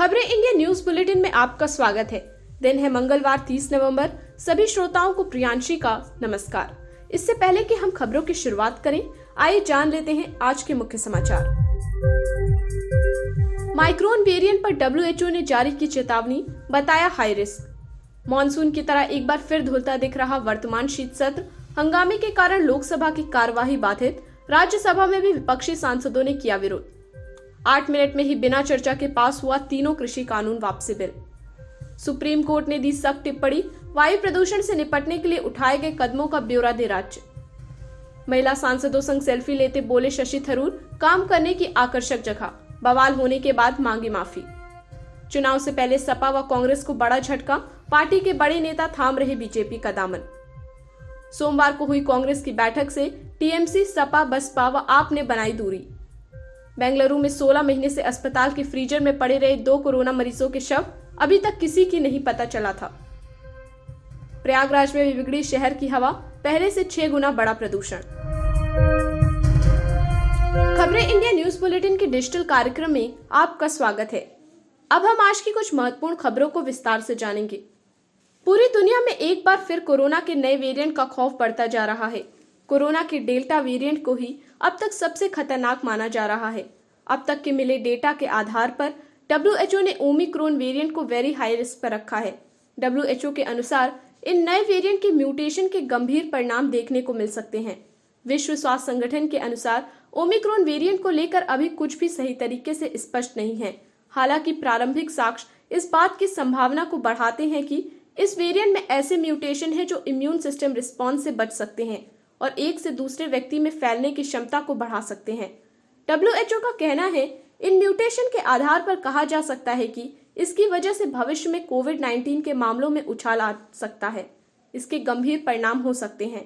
खबरें India news bulletin में आपका स्वागत है। दिन है मंगलवार 30 नवंबर। सभी श्रोताओं को प्रियांशी का नमस्कार। इससे पहले कि हम खबरों की शुरुआत करें, आइए जान लेते हैं आज के मुख्य समाचार। माइक्रोन वेरिएंट पर WHO ने जारी की चेतावनी, बताया हाई रिस्क। मॉनसून की तरह एक बार फिर धुलता दिख रहा वर्तमान शीत सत्र। हंगामे के कारण लोकसभा की कार्यवाही बाधित। राज्यसभा में भी विपक्षी सांसदों ने किया विरोध। 8 मिनट में ही बिना चर्चा के पास हुआ तीनों कृषि कानून वापसी बिल। सुप्रीम कोर्ट ने दी सख्त टिप्पणी, वायु प्रदूषण से निपटने के लिए उठाए गए कदमों का ब्यौरा दे राज्य। महिला सांसदों संग सेल्फी लेते बोले शशि थरूर, काम करने की आकर्षक जगह। बवाल होने के बाद मांगी माफी। चुनाव से पहले सपा व कांग्रेस को बड़ा झटका, पार्टी के बड़े नेता थाम रहे बीजेपी का दामन। सोमवार को हुई कांग्रेस की बैठक से टीएमसी, सपा, बसपा व आप ने बनाई दूरी। बेंगलुरु में 16 महीने से अस्पताल के फ्रीजर में पड़े रहे 2 कोरोना मरीजों के शव अभी तक किसी की नहीं पता चला था। प्रयागराज में भी बिगड़ी शहर की हवा, पहले से 6 गुना बड़ा प्रदूषण। खबरें इंडिया न्यूज बुलेटिन के डिजिटल कार्यक्रम में आपका स्वागत है। अब हम आज की कुछ महत्वपूर्ण खबरों को विस्तार से जानेंगे। पूरी दुनिया में एक बार फिर कोरोना के नए वेरिएंट का खौफ बढ़ता जा रहा है। कोरोना के डेल्टा वेरिएंट को ही अब तक सबसे खतरनाक माना जा रहा है। अब तक के मिले डेटा के आधार पर WHO ने ओमिक्रॉन वेरिएंट को वेरी हाई रिस्क पर रखा है। WHO के अनुसार इन नए वेरिएंट के म्यूटेशन के गंभीर परिणाम देखने को मिल सकते हैं। विश्व स्वास्थ्य संगठन के अनुसार ओमिक्रॉन वेरिएंट को लेकर अभी कुछ भी सही तरीके से स्पष्ट नहीं है। हालांकि प्रारंभिक साक्ष्य इस बात की संभावना को बढ़ाते हैं कि इस वेरिएंट में ऐसे म्यूटेशन है जो इम्यून सिस्टम रिस्पॉन्स से बच सकते हैं और एक से दूसरे व्यक्ति में फैलने की क्षमता को बढ़ा सकते हैं। WHO का कहना है, इन म्यूटेशन के आधार पर कहा जा सकता है कि इसकी वजह से भविष्य में कोविड-19 के मामलों में उछाल आ सकता है। इसके गंभीर परिणाम हो सकते हैं।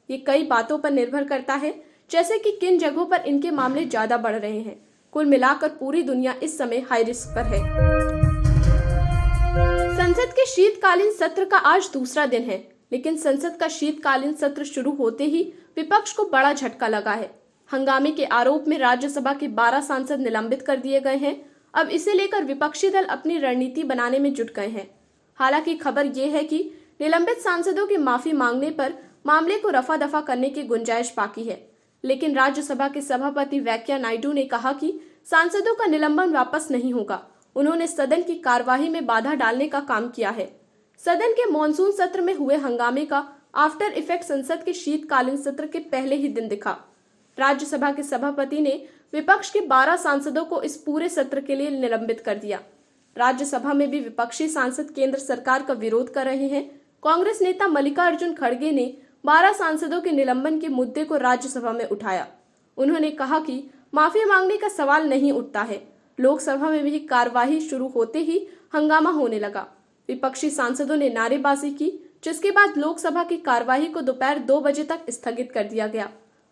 ये कई बातों पर निर्भर करता है, जैसे कि किन जगहों पर इनके मामले ज्यादा बढ़ रहे हैं। कुल मिलाकर पूरी दुनिया इस समय हाई रिस्क पर है। संसद के शीतकालीन सत्र का आज दूसरा दिन है, लेकिन संसद का शीतकालीन सत्र शुरू होते ही विपक्ष को बड़ा झटका लगा है। हंगामे के आरोप में राज्यसभा के 12 सांसद निलंबित कर दिए गए हैं। अब इसे लेकर विपक्षी दल अपनी रणनीति बनाने में जुट गए हैं। हालांकि खबर ये है कि निलंबित सांसदों की माफी मांगने पर मामले को रफा दफा करने की गुंजाइश बाकी है। लेकिन राज्यसभा के सभापति वेंकैया नायडू ने कहा कि सांसदों का निलंबन वापस नहीं होगा। उन्होंने सदन की कार्यवाही में बाधा डालने का काम किया है। सदन के मॉनसून सत्र में हुए हंगामे का आफ्टर इफेक्ट संसद के शीतकालीन सत्र के पहले ही दिन दिखा। राज्यसभा के सभापति ने विपक्ष के 12 सांसदों को इस पूरे सत्र के लिए निलंबित कर दिया। राज्यसभा में भी विपक्षी सांसद केंद्र सरकार का विरोध कर रहे हैं। कांग्रेस नेता मल्लिकार्जुन खड़गे ने 12 सांसदों के निलंबन के मुद्दे को राज्यसभा में उठाया। उन्होंने कहा कि माफी मांगने का सवाल नहीं उठता है। लोकसभा में भी कार्यवाही शुरू होते ही हंगामा होने लगा। विपक्षी सांसदों ने नारेबाजी की, जिसके बाद लोकसभा की कार्यवाही को दोपहर 2 बजे तक स्थगित कर दिया गया।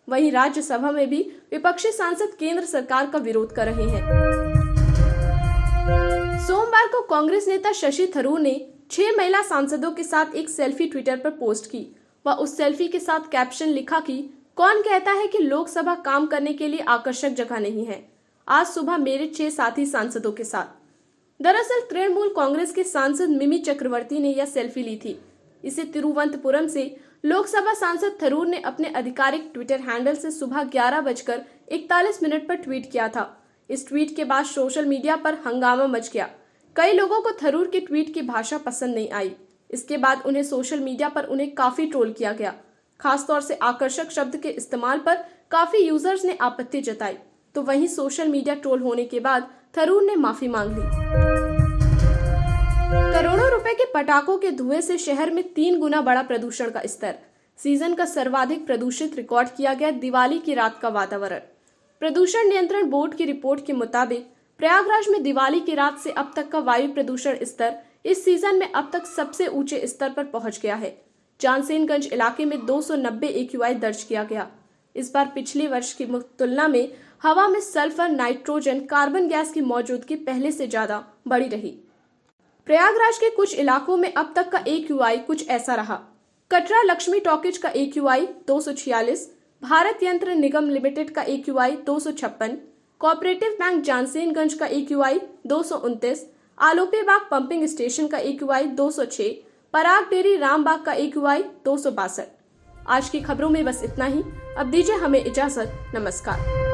वहीं राज्यसभा में भी विपक्षी सांसद केंद्र सरकार का विरोध कर रहे हैं। सोमवार को कांग्रेस नेता शशि थरूर ने 6 महिला सांसदों के साथ एक सेल्फी ट्विटर पर पोस्ट की। वह उस सेल्फी के साथ कैप्शन लिखा कि कौन कहता है कि लोकसभा काम करने के लिए आकर्षक जगह नहीं है। आज सुबह मेरे 6 साथी सांसदों के साथ। दरअसल तृणमूल कांग्रेस के सांसद मिमी चक्रवर्ती ने यह सेल्फी ली थी। इसे तिरुवनंतपुरम से लोकसभा सांसद थरूर ने अपने आधिकारिक ट्विटर हैंडल से सुबह 11:41 पर ट्वीट किया था। इस ट्वीट के बाद सोशल मीडिया पर हंगामा मच गया। कई लोगों को थरूर के ट्वीट की भाषा पसंद नहीं आई। इसके बाद उन्हें सोशल मीडिया पर उन्हें काफी ट्रोल किया गया। खासतौर से आकर्षक शब्द के इस्तेमाल पर काफी यूजर्स ने आपत्ति जताई। तो वहीं सोशल मीडिया ट्रोल होने के बाद थरूर ने माफी मांग ली। करोड़ों रुपए के पटाखों के धुएं से शहर में 3 गुना बड़ा प्रदूषण का स्तर। सीजन का सर्वाधिक प्रदूषित रिकॉर्ड किया गया दिवाली की रात का वातावरण। प्रदूषण नियंत्रण बोर्ड की रिपोर्ट के मुताबिक प्रयागराज में दिवाली की रात से अब तक का वायु प्रदूषण स्तर इस सीजन में अब तक सबसे ऊंचे स्तर पर पहुंच गया है। जानसेनगंज इलाके में 290 AQI दर्ज किया गया। इस बार पिछले वर्ष की तुलना में हवा में सल्फर, नाइट्रोजन, कार्बन गैस की मौजूदगी पहले से ज्यादा बढ़ी रही। प्रयागराज के कुछ इलाकों में अब तक का AQI कुछ ऐसा रहा। कटरा लक्ष्मी टॉकीज का AQI 246, भारत यंत्र निगम लिमिटेड का AQI 256, कोऑपरेटिव बैंक जानसेनगंज का AQI 229, आलोपीबाग पंपिंग स्टेशन का AQI 206, पराग डेयरी रामबाग का AQI 262। आज की खबरों में बस इतना ही। अब दीजिए हमें इजाजत। नमस्कार।